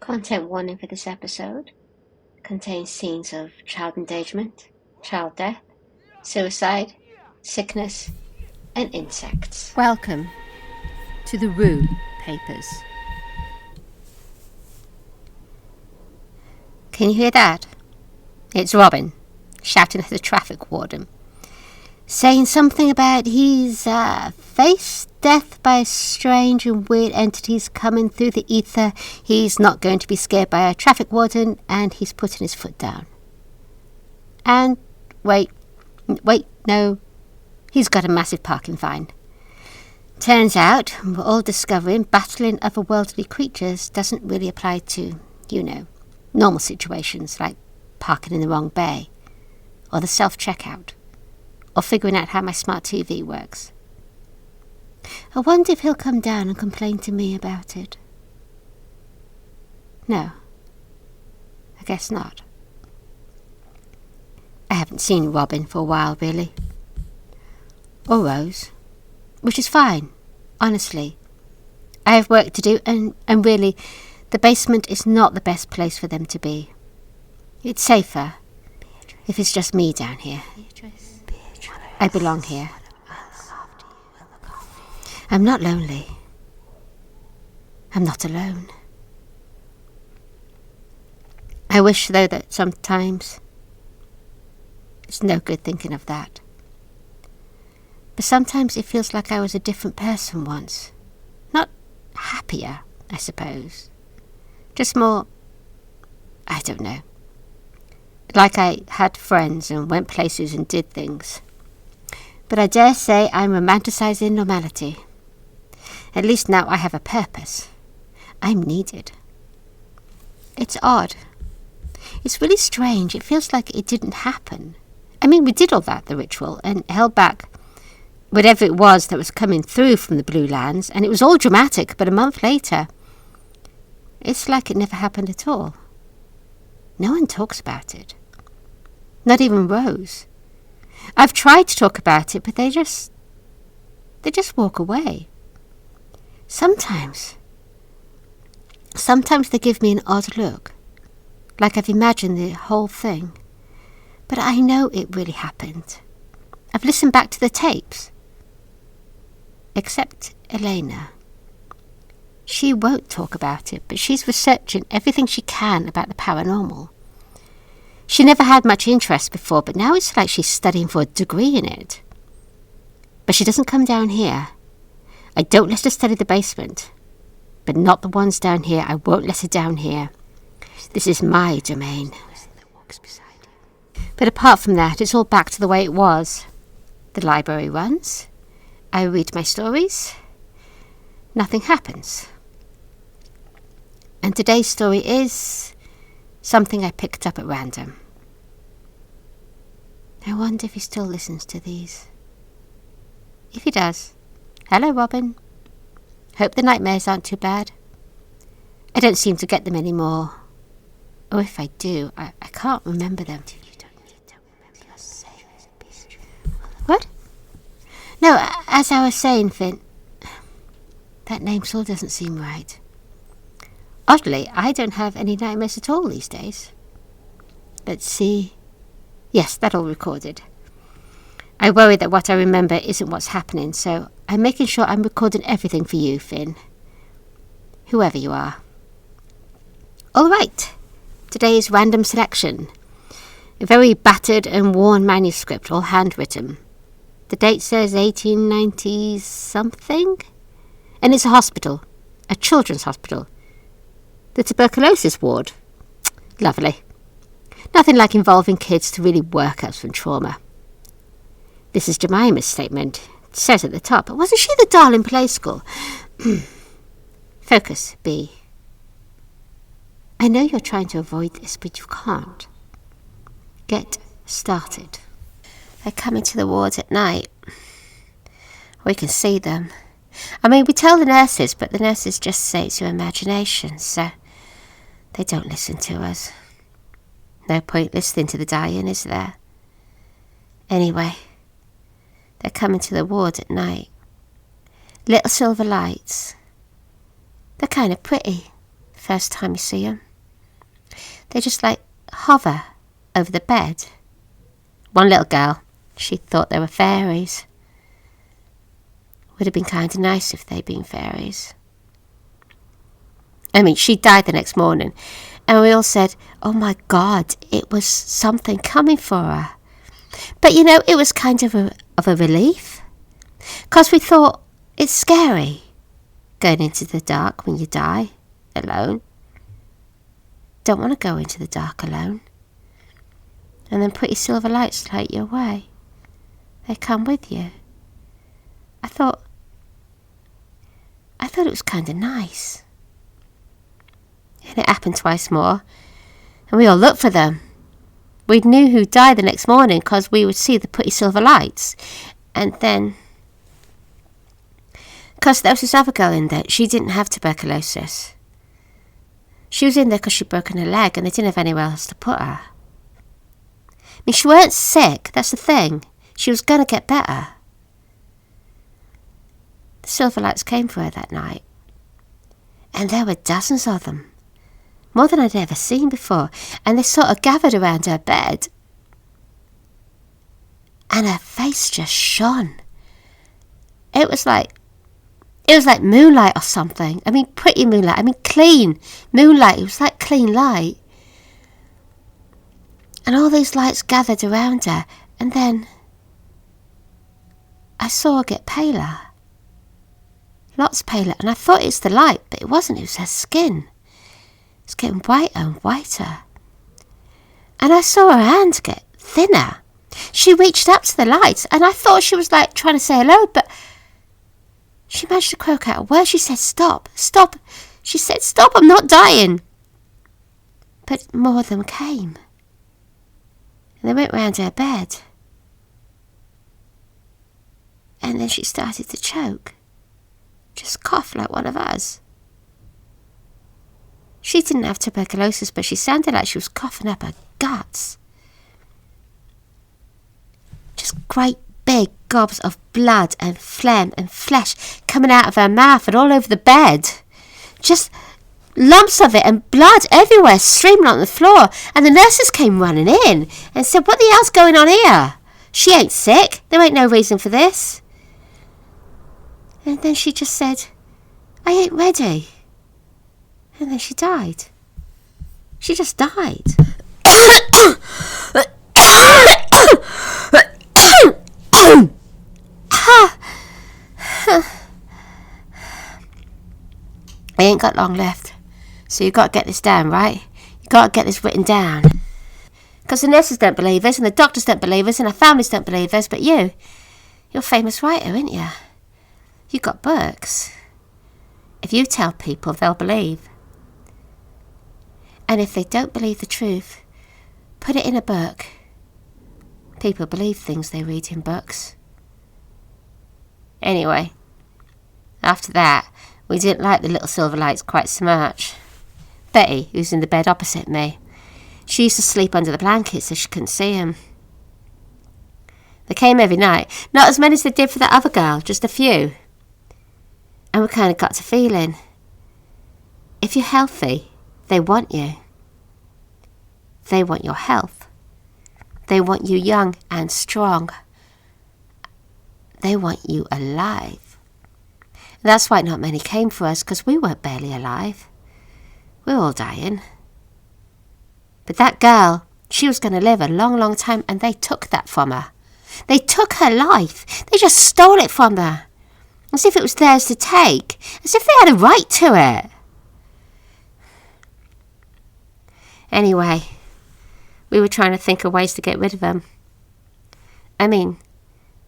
Content warning for this episode contains scenes of child endangerment, child death, suicide, sickness, and insects. Welcome to the Rue Papers. Can you hear that? It's Robin, shouting at the traffic warden, saying something about he's faced death by strange and weird entities coming through the ether. He's not going to be scared by a traffic warden, and he's putting his foot down. And wait, no, he's got a massive parking fine. Turns out, we're all discovering battling otherworldly creatures doesn't really apply to, normal situations like parking in the wrong bay, or the self-checkout, or figuring out how my smart TV works. I wonder if he'll come down and complain to me about it. No, I guess not. I haven't seen Robin for a while, really. Or Rose, which is fine, honestly. I have work to do, and really, the basement is not the best place for them to be. It's safer if it's just me down here. I belong here. I'm not lonely. I'm not alone. I wish, though, that sometimes it's no good thinking of that. But sometimes it feels like I was a different person once. Not happier, I suppose. Just more, I don't know. Like I had friends and went places and did things. But I dare say I'm romanticising normality. At least now I have a purpose. I'm needed. It's odd. It's really strange. It feels like it didn't happen. I mean, we did all that, the ritual, and held back whatever it was that was coming through from the Blue Lands, and it was all dramatic, but a month later, it's like it never happened at all. No one talks about it. Not even Rose. I've tried to talk about it, but they just walk away. Sometimes they give me an odd look, like I've imagined the whole thing. But I know it really happened. I've listened back to the tapes. Except Elena. She won't talk about it, but she's researching everything she can about the paranormal. She never had much interest before, but now it's like she's studying for a degree in it. But she doesn't come down here. I don't let her study the basement. But not the ones down here. I won't let her down here. This is my domain. But apart from that, it's all back to the way it was. The library runs. I read my stories. Nothing happens. And today's story is something I picked up at random. I wonder if he still listens to these. If he does, hello, Robin. Hope the nightmares aren't too bad. I don't seem to get them anymore. Or if I do, I can't remember them. What? No, as I was saying, Finn, that name still doesn't seem right. Oddly, I don't have any nightmares at all these days. Let's see. Yes, that all recorded. I worry that what I remember isn't what's happening, so I'm making sure I'm recording everything for you, Finn. Whoever you are. All right. Today's random selection. A very battered and worn manuscript, all handwritten. The date says 1890-something. And it's a hospital. A children's hospital. The tuberculosis ward. Lovely. Nothing like involving kids to really work us from trauma. This is Jemima's statement. It says at the top, wasn't she the doll in play school? Focus, B. I know you're trying to avoid this, but you can't. Get started. They're coming to the wards at night. We can see them. I mean, we tell the nurses, but the nurses just say it's your imagination, so they don't listen to us. No point listening to the dying, is there? Anyway, they're coming to the ward at night. Little silver lights. They're kind of pretty. first time you see them. They just like hover over the bed. One little girl, she thought they were fairies. Would have been kind of nice if they'd been fairies. I mean, she died the next morning, and we all said, oh my God, it was something coming for her. But you know, it was kind of a relief, because we thought it's scary going into the dark when you die alone. Don't want to go into the dark alone. And then pretty silver lights light your way. They come with you. I thought it was kind of nice. And it happened twice more, and we all looked for them. We knew who died the next morning because we would see the pretty silver lights. And then, because there was this other girl in there, she didn't have tuberculosis. She was in there because she'd broken her leg and they didn't have anywhere else to put her. I mean, she weren't sick, that's the thing. She was going to get better. The silver lights came for her that night. And there were dozens of them. More than I'd ever seen before. And they sort of gathered around her bed. And her face just shone. It was like moonlight or something. I mean, pretty moonlight. I mean, clean moonlight. It was like clean light. And all these lights gathered around her. And then I saw her get paler. Lots paler. And I thought it was the light, but it wasn't. It was her skin. It's getting whiter and whiter. And I saw her hand get thinner. She reached up to the lights, and I thought she was like trying to say hello, but she managed to croak out a word. She said, stop, stop. She said, stop, I'm not dying. But more of them came. And they went round her bed. And then she started to choke. Just cough like one of us. She didn't have tuberculosis, but she sounded like she was coughing up her guts. Just great big gobs of blood and phlegm and flesh coming out of her mouth and all over the bed. Just lumps of it and blood everywhere streaming on the floor. And the nurses came running in and said, what the hell's going on here? She ain't sick. There ain't no reason for this. And then she just said, I ain't ready. And then she died. She just died. I ain't got long left. So you've got to get this down, right? You've got to get this written down. Because the nurses don't believe us, and the doctors don't believe us, and our families don't believe us, but you're a famous writer, aren't you? You've got books. If you tell people, they'll believe. And if they don't believe the truth, put it in a book. People believe things they read in books. Anyway, after that, we didn't like the little silver lights quite so much. Betty, who's in the bed opposite me, she used to sleep under the blankets so she couldn't see them. They came every night, not as many as they did for that other girl, just a few. And we kind of got to feeling, if you're healthy, they want you. They want your health. They want you young and strong. They want you alive. And that's why not many came for us, because we weren't barely alive. We were all dying. But that girl, she was going to live a long, long time, and they took that from her. They took her life. They just stole it from her. As if it was theirs to take. As if they had a right to it. Anyway, we were trying to think of ways to get rid of them. I mean,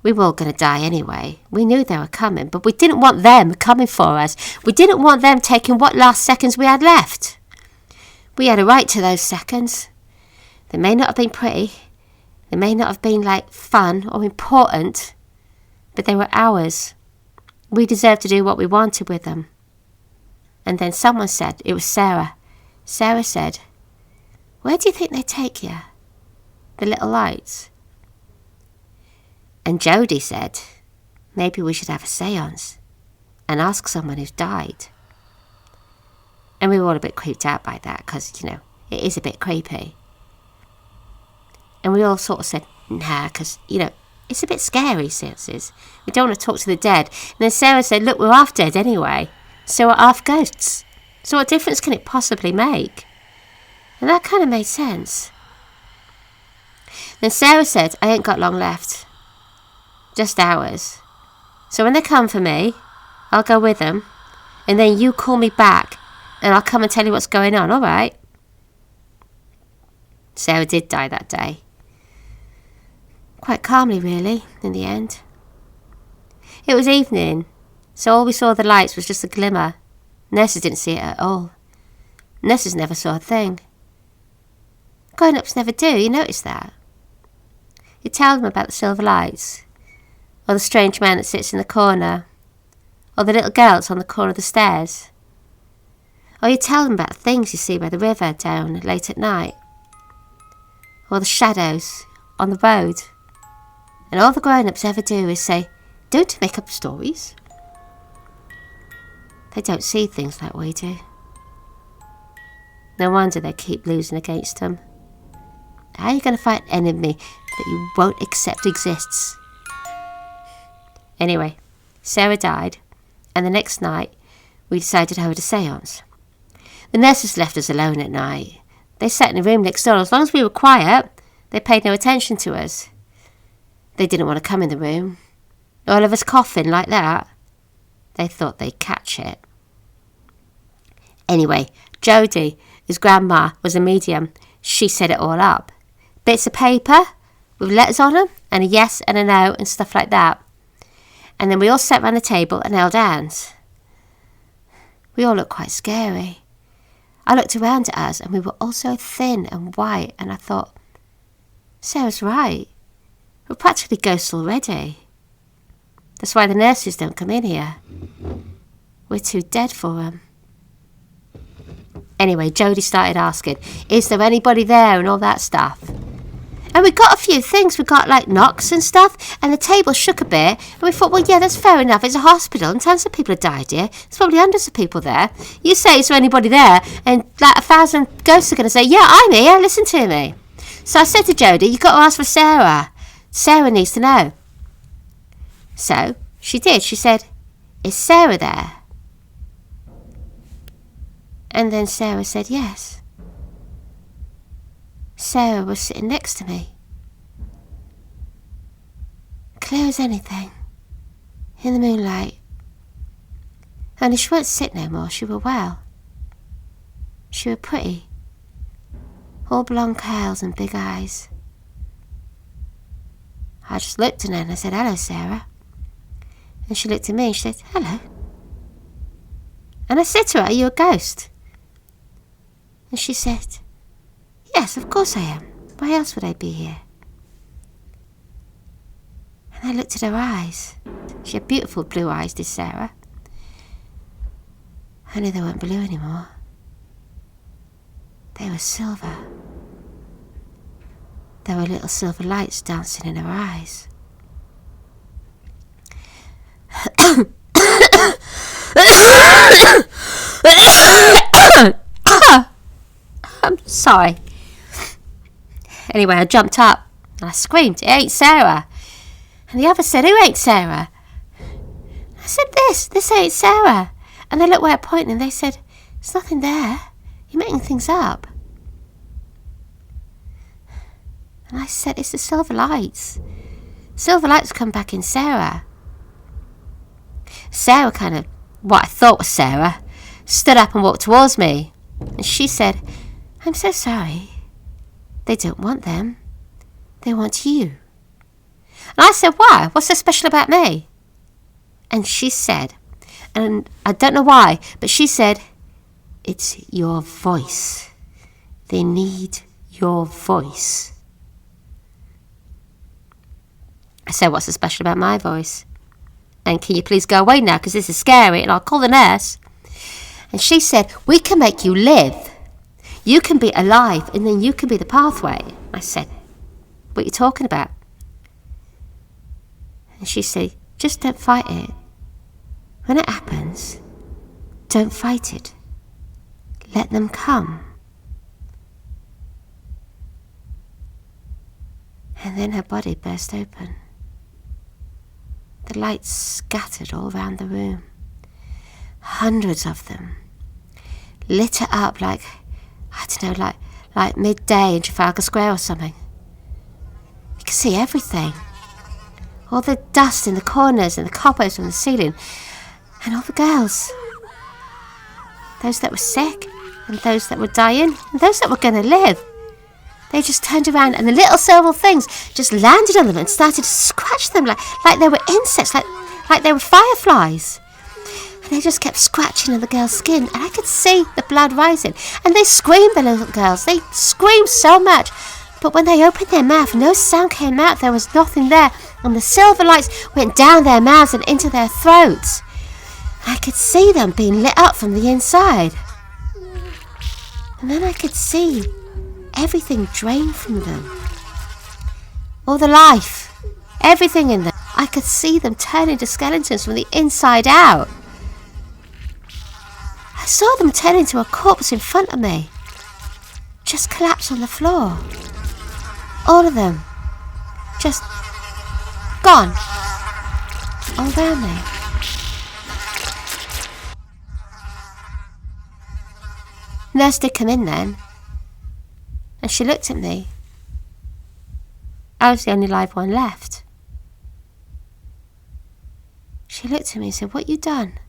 we were all going to die anyway. We knew they were coming, but we didn't want them coming for us. We didn't want them taking what last seconds we had left. We had a right to those seconds. They may not have been pretty. They may not have been like fun or important, but they were ours. We deserved to do what we wanted with them. And then someone said, it was Sarah. Sarah said, where do you think they take you? The little lights. And Jody said, maybe we should have a seance and ask someone who's died. And we were all a bit creeped out by that because, it is a bit creepy. And we all sort of said, nah, because, it's a bit scary, Sis. We don't want to talk to the dead. And then Sarah said, look, we're half dead anyway. So we're half ghosts. So what difference can it possibly make? And that kind of made sense. Then Sarah said, I ain't got long left. Just hours. So when they come for me, I'll go with them. And then you call me back. And I'll come and tell you what's going on, all right? Sarah did die that day. Quite calmly, really, in the end. It was evening, so all we saw of the lights was just a glimmer. Nurses didn't see it at all. Nurses never saw a thing. Grown-ups never do, you notice that? You tell them about the silver lights, or the strange man that sits in the corner, or the little girl that's on the corner of the stairs. Or you tell them about the things you see by the river down late at night, or the shadows on the road. And all the grown-ups ever do is say, don't make up stories. They don't see things like we do. No wonder they keep losing against them. How are you going to fight an enemy that you won't accept exists? Anyway, Sarah died, and the next night we decided to hold a séance. The nurses left us alone at night. They sat in a room next door. As long as we were quiet, they paid no attention to us. They didn't want to come in the room. All of us coughing like that. They thought they'd catch it. Anyway, Jodie, his grandma, was a medium. She set it all up. Bits of paper with letters on them, and a yes and a no and stuff like that. And then we all sat round the table and held hands. We all looked quite scary. I looked around at us and we were all so thin and white, and I thought, Sarah's right. We're practically ghosts already. That's why the nurses don't come in here. We're too dead for them. Anyway, Jodie started asking, is there anybody there and all that stuff? And we got a few things. We got like knocks and stuff, and the table shook a bit, and we thought, well, yeah, that's fair enough. It's a hospital, and tons of people have died here. There's probably hundreds of people there. You say, is there anybody there? And like 1,000 ghosts are going to say, yeah, I'm here, listen to me. So I said to Jodie, you've got to ask for Sarah. Sarah needs to know. So she did. She said, is Sarah there? And then Sarah said yes. Sarah was sitting next to me. Clear as anything. In the moonlight. Only she won't sit no more. She were well. She were pretty. All blonde curls and big eyes. I just looked at her and I said, hello, Sarah. And she looked at me and she said, hello. And I said to her, are you a ghost? And she said, yes, of course I am. Why else would I be here? And I looked at her eyes. She had beautiful blue eyes, did Sarah. Only they weren't blue anymore. They were silver. There were little silver lights dancing in her eyes. I'm sorry. Anyway, I jumped up and I screamed, it ain't Sarah. And the other said, who ain't Sarah? I said, this ain't Sarah. And they looked where I pointed and they said, there's nothing there. You're making things up. And I said, it's the silver lights. Silver lights come back in Sarah. Sarah kind of, what I thought was Sarah, stood up and walked towards me. And she said, I'm so sorry. They don't want them. They want you. And I said, why? What's so special about me? And she said, and I don't know why, but she said, it's your voice. They need your voice. I said, what's so special about my voice? And can you please go away now, because this is scary, and I'll call the nurse. And she said, we can make you live. You can be alive, and then you can be the pathway. I said, what are you talking about? And she said, just don't fight it. When it happens, don't fight it. let them come. And then her body burst open. The lights scattered all round the room. Hundreds of them. Lit it up like, I don't know, like midday in Trafalgar Square or something. You could see everything. All the dust in the corners and the cobwebs on the ceiling. And all the girls. Those that were sick, and those that were dying, and those that were going to live. They just turned around and the little silver things just landed on them and started to scratch them like they were insects, like they were fireflies. And they just kept scratching on the girl's skin, and I could see the blood rising. And they screamed, the little girls. They screamed so much. But when they opened their mouth, no sound came out. There was nothing there. And the silver lights went down their mouths and into their throats. I could see them being lit up from the inside. And then I could see everything drain from them. All the life, everything in them. I could see them turn into skeletons from the inside out. I saw them turn into a corpse in front of me. Just collapse on the floor. All of them. Just gone. All around me. Nurse did come in then. And she looked at me. I was the only live one left. She looked at me and said, "What you done?"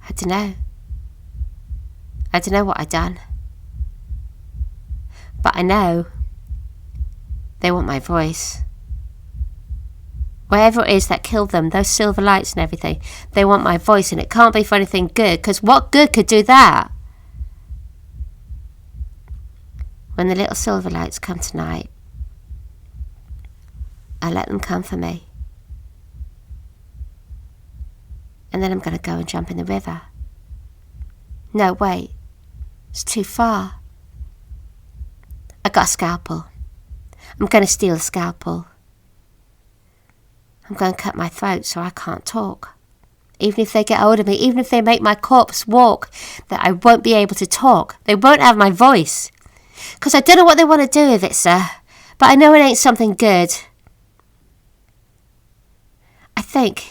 I don't know. I don't know what I done. But I know they want my voice. Whatever it is that killed them, those silver lights and everything, they want my voice, and it can't be for anything good, because what good could do that? When the little silver lights come tonight, I'll let them come for me. And then I'm going to go and jump in the river. No, wait. It's too far. I got a scalpel. I'm going to steal a scalpel. I'm going to cut my throat so I can't talk. Even if they get hold of me, even if they make my corpse walk, that I won't be able to talk. They won't have my voice. Because I don't know what they want to do with it, sir. But I know it ain't something good. I think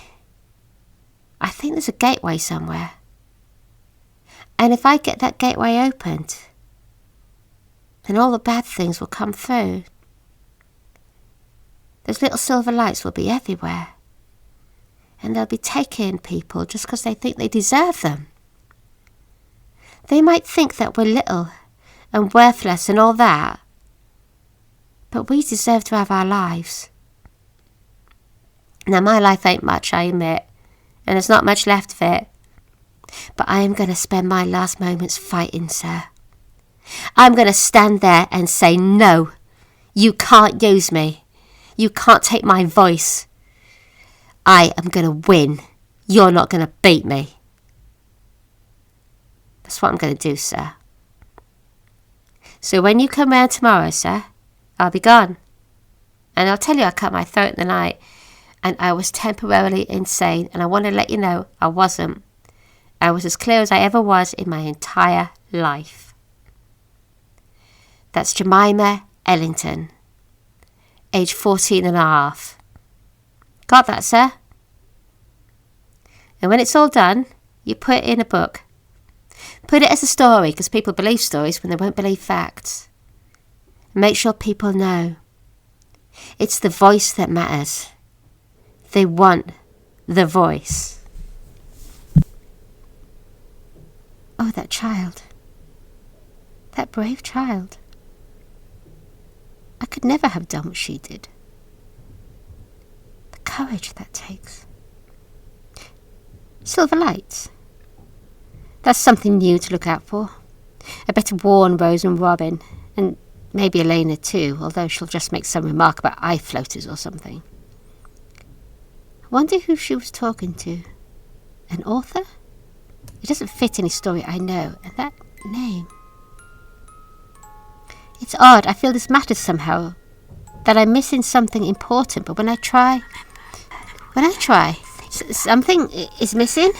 there's a gateway somewhere. And if I get that gateway opened, then all the bad things will come through. Those little silver lights will be everywhere. And they'll be taking people just because they think they deserve them. They might think that we're little and worthless and all that, but we deserve to have our lives. Now, my life ain't much, I admit, and there's not much left of it. But I am going to spend my last moments fighting, sir. I'm going to stand there and say, no, you can't use me. You can't take my voice. I am going to win. You're not going to beat me. That's what I'm going to do, sir. So when you come round tomorrow, sir, I'll be gone. And I'll tell you I cut my throat in the night, and I was temporarily insane, and I want to let you know I wasn't. I was as clear as I ever was in my entire life. That's Jemima Ellington, age 14 and a half. Got that, sir? And when it's all done, you put it in a book. Put it as a story, because people believe stories when they won't believe facts. Make sure people know. It's the voice that matters. They want the voice. Oh, that child. That brave child. I could never have done what she did. The courage that takes. Silver lights. That's something new to look out for. I better warn Rose and Robin, and maybe Elena too, although she'll just make some remark about eye floaters or something. I wonder who she was talking to. An author? It doesn't fit any story I know, and that name. It's odd, I feel this matters somehow, that I'm missing something important, but when I try, something is missing.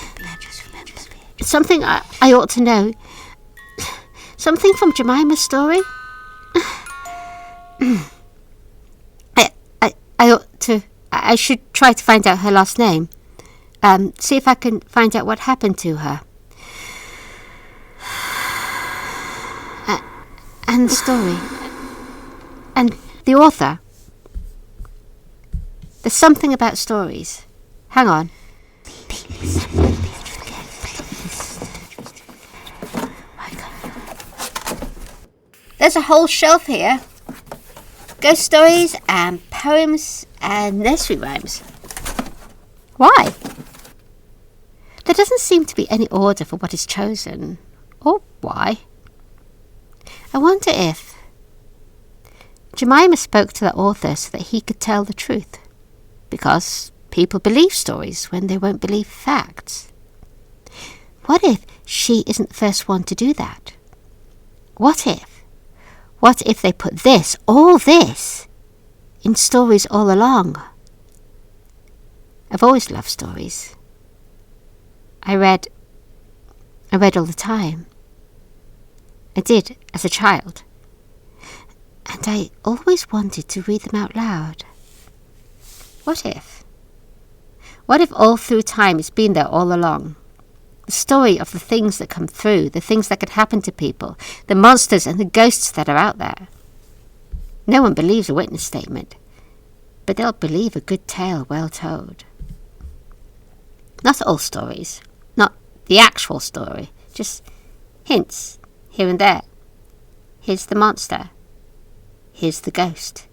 Something I ought to know. Something from Jemima's story? I should try to find out her last name. See if I can find out what happened to her. And the story. And the author. There's something about stories. Hang on. There's a whole shelf here. Ghost stories and poems and nursery rhymes. Why? There doesn't seem to be any order for what is chosen, or why. I wonder if Jemima spoke to the author so that he could tell the truth, because people believe stories when they won't believe facts. What if she isn't the first one to do that? What if they put all this, in stories all along? I've always loved stories. I read all the time. I did as a child. And I always wanted to read them out loud. What if? What if all through time it's been there all along? The story of the things that come through, the things that could happen to people, the monsters and the ghosts that are out there. No one believes a witness statement, but they'll believe a good tale well told. Not all stories, not the actual story, just hints here and there. Here's the monster. Here's the ghost.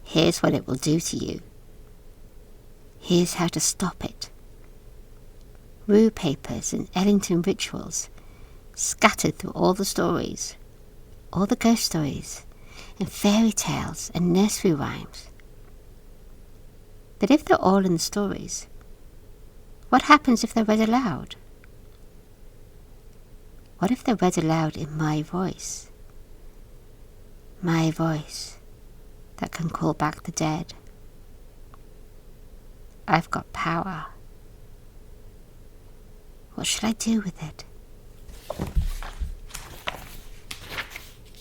Here's what it will do to you. Here's how to stop it. Rue papers and Ellington rituals scattered through all the stories, all the ghost stories, and fairy tales and nursery rhymes. But if they're all in the stories, what happens if they're read aloud? What if they're read aloud in my voice? My voice that can call back the dead. I've got power. What should I do with it?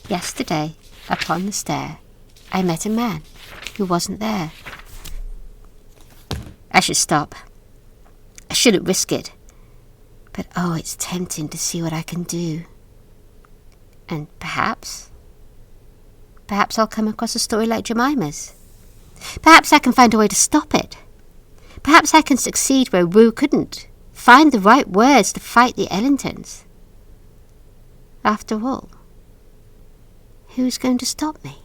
Yesterday, upon the stair, I met a man who wasn't there. I should stop. I shouldn't risk it. But oh, it's tempting to see what I can do. And perhaps I'll come across a story like Jemima's. Perhaps I can find a way to stop it. Perhaps I can succeed where Rue couldn't. Find the right words to fight the Ellingtons. After all, who's going to stop me?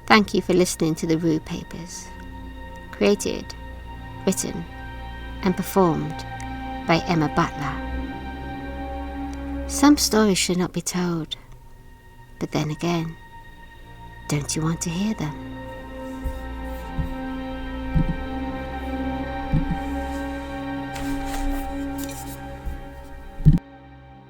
Thank you for listening to the Rue Papers. Created, written, and performed by Emma Butler. Some stories should not be told, but then again, don't you want to hear them?